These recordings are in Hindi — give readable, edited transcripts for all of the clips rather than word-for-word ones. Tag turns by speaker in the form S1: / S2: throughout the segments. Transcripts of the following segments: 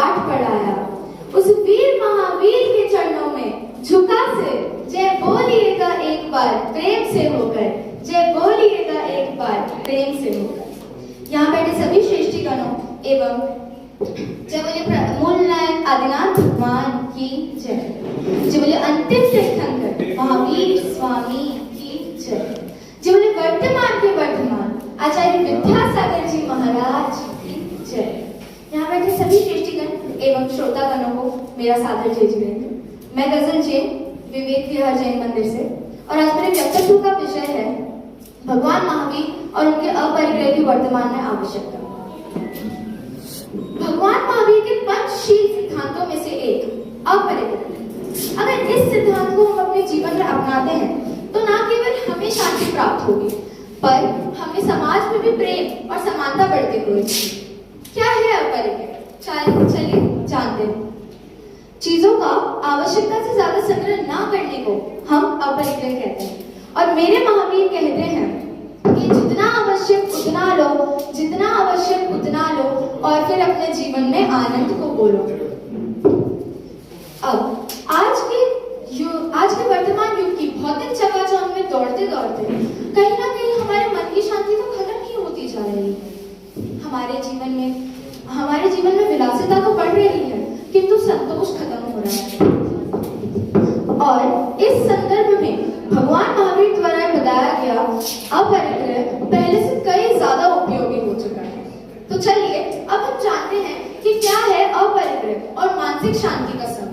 S1: पाठ पढ़ाया। उस वीर महावीर के चरणों में झुका से जय बोलिएगा एक बार प्रेम से होकर, जय बोलिएगा एक बार प्रेम से होकर। यहाँ बैठे सभी श्रेष्ठीगणों एवं जय बोले मूल नायक आदिनाथ भगवान की जय, जय बोले अंतिम तीर्थंकर महावीर स्वामी की जय, जय बोले वर्तमान के वर्तमान आचार्य विद्यासागर जी महाराज की जय। यहाँ बैठे सभी श्रेष्ठीगण एवं श्रोतागणों को मेरा सादर जय जिनेंद्र। मैं गजल जैन विवेक विहार जैन मंदिर से, और आज मेरे व्यक्तित्व का विषय है भगवान महावीर और उनके अपरिग्रह की वर्तमान में आवश्यकता। भगवान महावीर के पंचशील सिद्धांतों में से एक अपरिग्रह। अगर इस सिद्धांत को हम अपने जीवन में अपनाते हैं तो न केवल हमें शांति प्राप्त होगी, पर हमें समाज में भी प्रेम और समानता बढ़ती हुई। क्या है अपरिग्रह? चलिए जानते हैं। चीजों का आवश्यकता से ज्यादा संग्रह न करने को हम अपरिग्रह कहते हैं, और मेरे महावीर कहते हैं कि जितना आवश्यक उतना लो, जितना आवश्यक उतना लो, और फिर अपने जीवन में आनंद को बोलो। अब आज के वर्तमान युग की भौतिक चकाचौंध में दौड़ते दौड़ते कहीं ना कहीं हमारे मन की शांति तो खत्म ही होती जा रही है। हमारे जीवन में विलासिता तो बढ़ रही है, किंतु संतोष खत्म हो रहा है। और इस संदर्भ में भगवान महावीर द्वारा बताया गया अपरिग्रह पहले से कई ज्यादा उपयोगी हो चुका है। तो चलिए अब हम जानते हैं कि क्या है अपरिग्रह और मानसिक शांति का संबंध।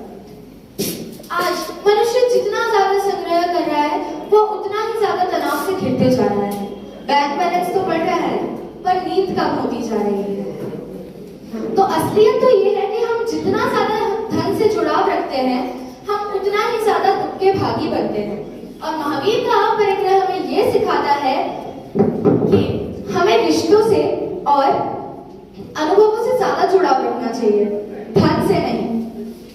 S1: आज मनुष्य जितना ज्यादा संग्रह कर रहा है वो उतना ही ज्यादा तनाव से घिरते जा रहा है। बैंक बैलेंस तो बढ़ रहा है पर नींद कम होती जा रही है। तो असलियत तो ये है कि हम जितना ज्यादा धन से जुड़ाव रखते हैं हम उतना ही ज्यादा दुख के भागी बनते हैं। और महावीर का अपरिग्रह हमें ये सिखाता है कि हमें रिश्तों से और अनुभवों से ज्यादा जुड़ाव रखना चाहिए, धन से नहीं।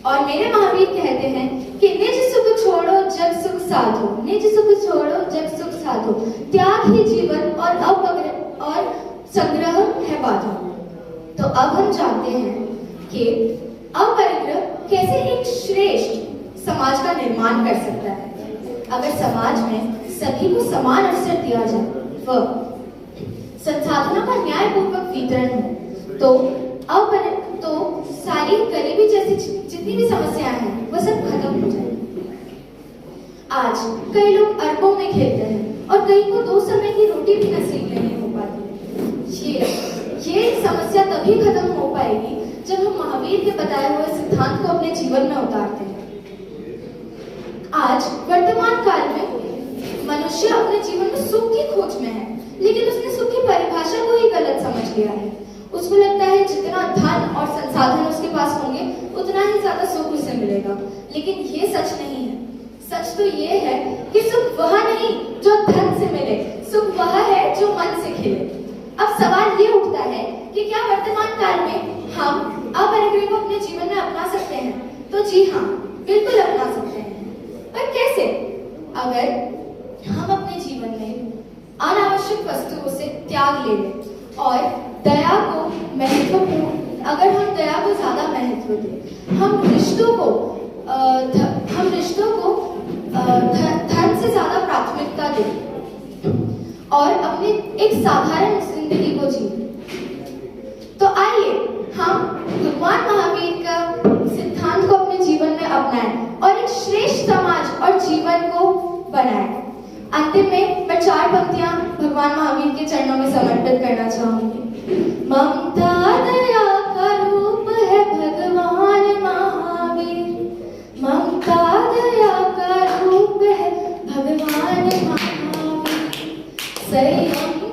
S1: और मेरे महावीर कहते हैं कि निज सुख छोड़ो जग सुख साधो, निज सुख छोड़ो जग सुख साधो, त्याग ही जीवन और अपरिग्रह और संग्रह है बाधा। तो अब हम जानते हैं कि अपरिग्रह कैसे एक श्रेष्ठ समाज का निर्माण कर सकता है। अगर समाज में सभी को समान अवसर दिया जाए व संसाधनों का न्यायपूर्वक वितरण हो तो सारी गरीबी जैसी जितनी भी समस्याएं हैं वो सब खत्म हो जाएंगी। आज कई लोग अरबों में खेलते हैं और कई को 2 समय की रोटी भी नसीब नहीं हो पाती। ये समस्या तभी खत्म हो पाएगी जब हम महावीर के बताए हुए सिद्धांत को अपने जीवन में उतारते हैं। आज वर्तमान काल में मनुष्य अपने जीवन में सुख की खोज में है, लेकिन उसने सुख की परिभाषा को ही गलत समझ लिया है। उसको लगता है जितना धन और संसाधन उसके पास होंगे उतना ही ज्यादा सुख उसे मिलेगा, लेकिन ये सच नहीं है। सच तो ये है कि सुख वह नहीं जो धन से मिले, सुख वह है जो मन से खिले। अब सवाल ये उठता है कि क्या वर्तमान काल में हम अपरिग्रह को अपने जीवन में अपना सकते हैं? तो जी हाँ, बिल्कुल अपना सकते हैं। पर कैसे? अगर हम अपने जीवन में अनावश्यक वस्तुओं से त्याग ले लें और दया को महत्वपूर्ण, अगर हम दया को ज्यादा महत्व दें, हम रिश्तों को धन से ज्यादा प्राथमिकता दें और अपनी एक साधारण जिंदगी को जिए, तो आइए हम भगवान महावीर का सिद्धांत को अपने जीवन में अपनाएं और एक श्रेष्ठ समाज और जीवन को बनाएं। अंतिम में मैं 4 पंक्तियां भगवान महावीर के चरणों में समर्पित करना चाहूंगी। ममता दया का रूप है भगवान महावीर, ममता दया का रूप है भगवान महावीर, संयम